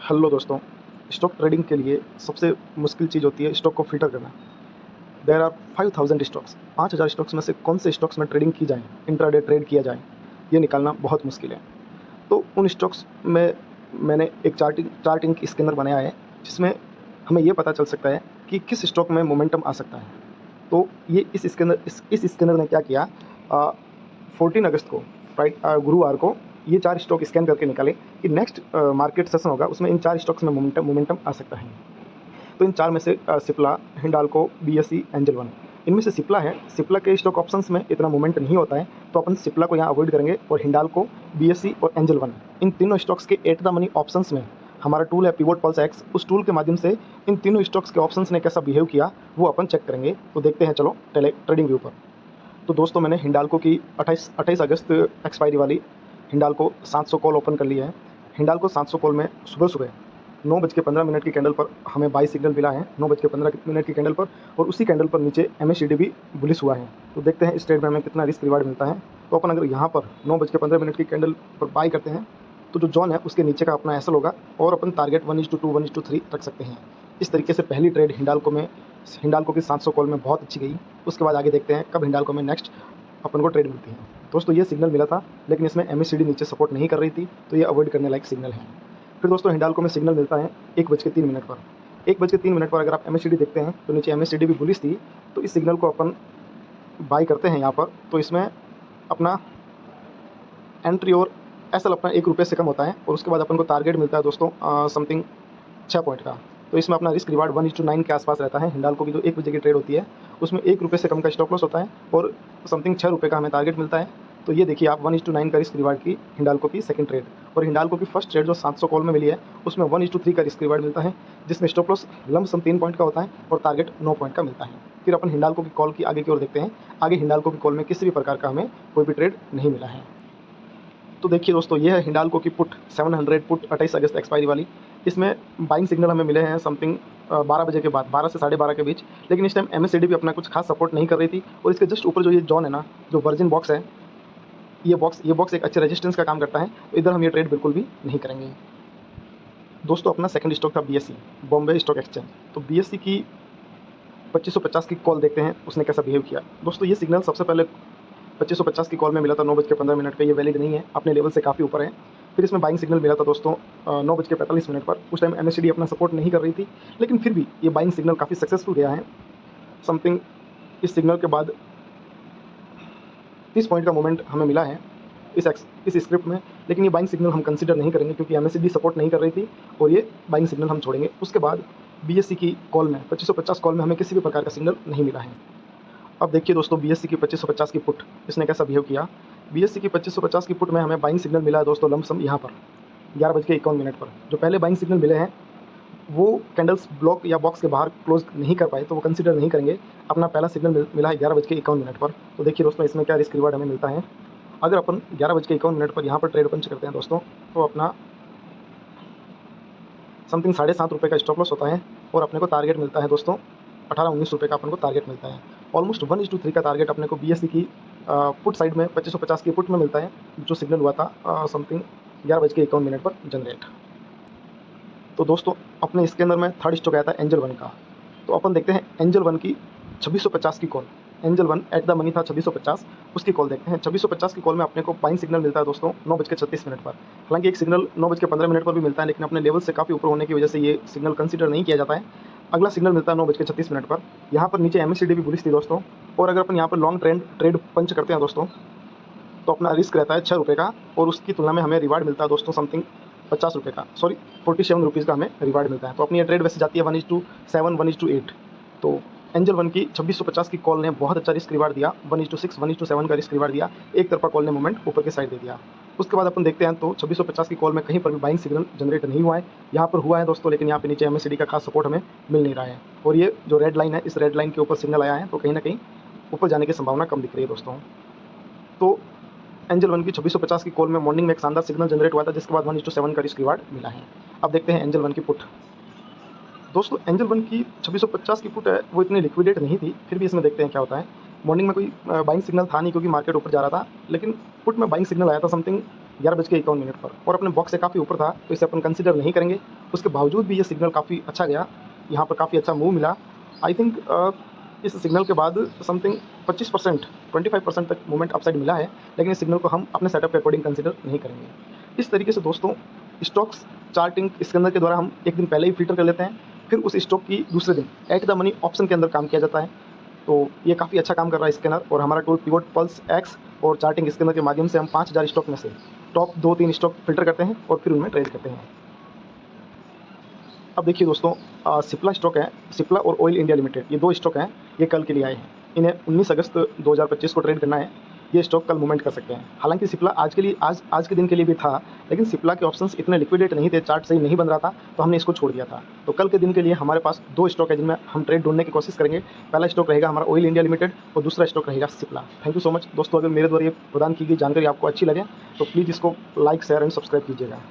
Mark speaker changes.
Speaker 1: Hello दोस्तों, stock trading के लिए सबसे मुश्किल चीज़ होती है स्टॉक को फ़िल्टर करना। देयर आर 5000 स्टॉक्स, 5000 स्टॉक्स में से कौन से स्टॉक्स में ट्रेडिंग की जाए, इंट्राडे ट्रेड किया जाए, ये निकालना बहुत मुश्किल है। तो उन स्टॉक्स में मैंने एक चार्टिंग स्कैनर बनाया है, जिसमें हमें ये पता चल सकता है कि किस स्टॉक में मोमेंटम आ सकता है। तो ये इस स्कैनर ने क्या किया, 14 अगस्त को गुरुवार को ये 4 स्टॉक स्कैन करके निकाले कि नेक्स्ट मार्केट सेशन होगा, उसमें इन 4 स्टॉक्स में मोमेंटम आ सकता है। तो इन 4 में से Cipla, Hindalco, BSE, angel one. इनमें से सिप्ला है। सिप्ला के स्टॉक ऑप्शंस में इतना मूवमेंट नहीं होता है, तो अपन सिप्ला को यहाँ अवॉइड करेंगे और हिंडाल्को, बीएसई और एंजल वन, इन तीनों स्टॉक्स के एट द मनी ऑप्शंस में हमारा टूल है पिवोट पल्स एक्स, उस टूल के माध्यम से इन तीनों स्टॉक्स के ऑप्शंस ने कैसा बिहेव किया वो अपन चेक करेंगे। तो देखते हैं, चलो ट्रेडिंग व्यू पर। तो दोस्तों, मैंने हिंडाल्को की 28 अगस्त एक्सपायरी वाली हिंडाल्को 700 कॉल ओपन कर लिया है। हिंडाल्को 700 कॉल में सुबह सुबह 9:15 की कैंडल पर हमें बाई सिग्नल मिला है, 9:15 की कैंडल पर, और उसी कैंडल पर नीचे MACD भी बुलिश हुआ है। तो देखते हैं इस ट्रेड में हमें कितना रिस्क रिवार्ड मिलता है। तो अपन अगर यहाँ पर 9:15 की कैंडल पर बाई करते हैं तो जो जोन है उसके नीचे का अपना एसएल होगा और अपन टारगेट 1:2 1:3 रख सकते हैं। इस तरीके से पहली ट्रेड हिंडाल्को की 700 कॉल में बहुत अच्छी गई। उसके बाद आगे देखते हैं कब हिंडाल्को में नेक्स्ट अपन को ट्रेड मिलती है। दोस्तों, ये सिग्नल मिला था, लेकिन इसमें MACD नीचे सपोर्ट नहीं कर रही थी, तो ये अवॉइड करने लायक सिग्नल है। फिर दोस्तों, हिंडाल्को में सिग्नल मिलता है 1:03 पर। 1:03 पर अगर आप MACD देखते हैं तो नीचे MACD भी बुलिश थी, तो इस सिग्नल को अपन बाई करते हैं यहाँ पर। तो इसमें अपना एंट्री और एसएल अपना ₹1 से कम होता है, और उसके बाद अपन को टारगेट मिलता है दोस्तों समथिंग 6 पॉइंट का। तो इसमें अपना रिस्क रिवार्ड 1:9 के आसपास रहता है। हिंडाल्को की जो 1 बजे की ट्रेड होती है उसमें ₹1 से कम का स्टॉप लॉस होता है और समथिंग ₹6 का हमें टारगेट मिलता है। तो ये देखिए आप 1:9 का रिस्क रिवार्ड की हिंडाल्को की सेकंड ट्रेड, और हिंडाल्को की फर्स्ट ट्रेड जो 700 कॉल में मिली है उसमें 1:3 का रिस्क रिवार्ड मिलता है, जिसमें स्टॉप लॉस लमसम 3 पॉइंट का होता है और टारगेट 9 पॉइंट का मिलता है। फिर अपन हिंडाल्को की कॉल की आगे की ओर देखते हैं। आगे हिंडाल्को की कॉल में किसी भी प्रकार का हमें कोई भी ट्रेड नहीं मिला है। तो देखिए दोस्तों, ये है हिंडाल्को की पुट 700 पुट 28 अगस्त एक्सपायरी वाली। इसमें बाइंग सिग्नल हमें मिले हैं समथिंग 12 बजे के बाद, 12 से 12:30 के बीच। लेकिन इस टाइम MACD भी अपना कुछ खास सपोर्ट नहीं कर रही थी, और इसके जस्ट ऊपर जो ये जोन है ना, जो वर्जिन बॉक्स है, ये बॉक्स एक अच्छे रेजिस्टेंस का काम करता है, तो इधर हम ये ट्रेड बिल्कुल भी नहीं करेंगे। दोस्तों, अपना सेकंड स्टॉक था BSE, बॉम्बे स्टॉक एक्सचेंज। तो BSE की 2550 की कॉल देखते हैं उसने कैसा बिहेव किया। दोस्तों, ये सिग्नल सबसे पहले 2550 की कॉल में मिला था 9:15 पे, ये वैलिड नहीं है, अपने लेवल से काफ़ी ऊपर है। फिर इसमें बाइंग सिग्नल मिला था दोस्तों 9:45 पर। उस टाइम MACD अपना सपोर्ट नहीं कर रही थी, लेकिन फिर भी ये बाइंग सिग्नल काफ़ी सक्सेसफुल गया है। समथिंग इस सिग्नल के बाद 30 पॉइंट का मोमेंट हमें मिला है इस स्क्रिप्ट में, लेकिन ये बाइंग सिग्नल हम कंसीडर नहीं करेंगे क्योंकि MACD सपोर्ट नहीं कर रही थी, और ये बाइंग सिग्नल हम छोड़ेंगे। उसके बाद BSE की कॉल में 2550 कॉल में हमें किसी भी प्रकार का सिग्नल नहीं मिला है। अब देखिए दोस्तों, BSE की 2550 की पुट इसने कैसा बिहेव किया। BSE की 2550 की पुट में हमें बाइंग सिग्नल मिला है दोस्तों लमसम यहाँ पर 11:51 पर। जो पहले बाइंग सिग्नल मिले हैं वो कैंडल्स ब्लॉक या बॉक्स के बाहर क्लोज नहीं कर पाए, तो वो कंसीडर नहीं करेंगे। अपना पहला सिग्नल मिला है 11:51 पर। तो देखिए दोस्तों, इसमें क्या रिस्क रिवार्ड हमें मिलता है। अगर अपन 11:51 पर यहाँ पर ट्रेड पंच करते हैं दोस्तों, तो अपना समथिंग ₹7.5 का स्टॉप लॉस होता है, और अपने को टारगेट मिलता है दोस्तों ₹18-19 का अपन को टारगेट मिलता है। ऑलमोस्ट 1:3 का टारगेट अपने को BSE की पुट साइड में 2550 की पुट में मिलता है, जो सिग्नल हुआ था समथिंग 11:51 पर जनरेट। तो दोस्तों, अपने इसके अंदर में थर्ड स्टॉक आया था एंजल वन का। तो अपन देखते हैं एंजल वन की 2650 की call. Angel one at the money था 2650, उसकी कॉल देखते हैं। 2650 की कॉल में अपने को बाइंग सिग्नल मिलता है दोस्तों 9:36 पर। हालांकि एक सिग्नल 9:15 पर भी मिलता है, लेकिन अपने लेवल से काफ़ी ऊपर होने की वजह से ये सिग्नल कंसीडर नहीं किया जाता है। अगला सिग्नल मिलता है 9:36 पर। यहाँ पर नीचे MACD भी बुलिश थी दोस्तों, और अगर अपन यहाँ पर लॉन्ग ट्रेड पंच करते हैं दोस्तों, तो अपना रिस्क रहता है ₹6 का, और उसकी तुलना में हमें रिवार्ड मिलता है दोस्तों समथिंग ₹50 का, सॉरी ₹47 का हमें रिवार्ड मिलता है। तो अपनी ये ट्रेड वैसे जाती है 1:7 1:8। तो एंजल वन की 2650 की कॉल ने बहुत अच्छा रिस्क रिवार्ड दिया, 1:6 1:7 का रिस्क रिवार्ड दिया। एक तरफा कॉल ने मोमेंट ऊपर की साइड दे दिया। उसके बाद अपन देखते हैं तो 2650 की कॉल में कहीं पर भी बाइंग सिग्नल जनरेट नहीं हुआ है। यहाँ पर हुआ है दोस्तों, लेकिन यहाँ पे नीचे MACD का खास सपोर्ट हमें मिल नहीं रहा है, और ये जो रेड लाइन है, इस रेड लाइन के ऊपर सिग्नल आया है, तो कहीं ना कहीं ऊपर जाने की संभावना कम दिख रही है दोस्तों। तो एंजल वन की 2650 की कॉल में मॉर्निंग में एक शानदार सिग्नल जनरेट हुआ था, जिसके बाद 1:7 का रिस्क रिवार्ड मिला है। अब देखते हैं एंजल वन की पुट। दोस्तों, एंजल वन की 2650 की पुट है वो इतनी लिक्विडेट नहीं थी, फिर भी इसमें देखते हैं क्या होता है। मॉर्निंग में कोई बाइंग सिग्नल था नहीं क्योंकि मार्केट ऊपर जा रहा था, लेकिन पुट में बाइंग सिग्नल आया था समथिंग 11:51 पर, और अपने बॉक्स से काफ़ी ऊपर था, तो इसे अपन कंसिडर नहीं करेंगे। उसके बावजूद भी ये सिग्नल काफ़ी अच्छा गया, यहाँ पर काफ़ी अच्छा मूव मिला। आई थिंक इस सिग्नल के बाद समथिंग 25% 25% तक मूवमेंट अपसाइड मिला है, लेकिन इस सिग्नल को हम अपने सेटअप के अकॉर्डिंग कंसिडर नहीं करेंगे। इस तरीके से दोस्तों स्टॉक्स चार्टिंग स्कैनर के द्वारा हम एक दिन पहले ही फिल्टर कर लेते हैं, फिर उस स्टॉक की दूसरे दिन एट द मनी ऑप्शन के अंदर काम किया जाता है। तो ये काफ़ी अच्छा काम कर रहा है स्कैनर, और हमारा टूल पिवोट पल्स एक्स और चार्टिंग स्कैनर के माध्यम से हम 5000 स्टॉक में से टॉप 2-3 स्टॉक फिल्टर करते हैं और फिर उनमें ट्रेड करते हैं। अब देखिए दोस्तों, सिप्ला स्टॉक है, सिप्ला और ऑयल इंडिया लिमिटेड, ये 2 स्टॉक हैं, ये कल के लिए आए हैं। इन्हें 19 अगस्त 2025 को ट्रेड करना है। ये स्टॉक कल मूवमेंट कर सकते हैं। हालांकि सिप्ला आज के लिए आज के दिन के लिए भी था, लेकिन सिप्ला के ऑप्शंस इतने लिक्विडेट नहीं थे, चार्ट सही नहीं बन रहा था, तो हमने इसको छोड़ दिया था। तो कल के दिन के लिए हमारे पास 2 स्टॉक है जिनमें हम ट्रेड ढूंढने की कोशिश करेंगे। पहला स्टॉक रहेगा हमारा ऑयल इंडिया लिमिटेड और दूसरा स्टॉक रहेगा Cipla. Thank you so much दोस्तों। अगर मेरे द्वारा ये प्रदान की गई जानकारी आपको अच्छी लगे तो प्लीज़ इसको लाइक, शेयर एंड सब्सक्राइब कीजिएगा।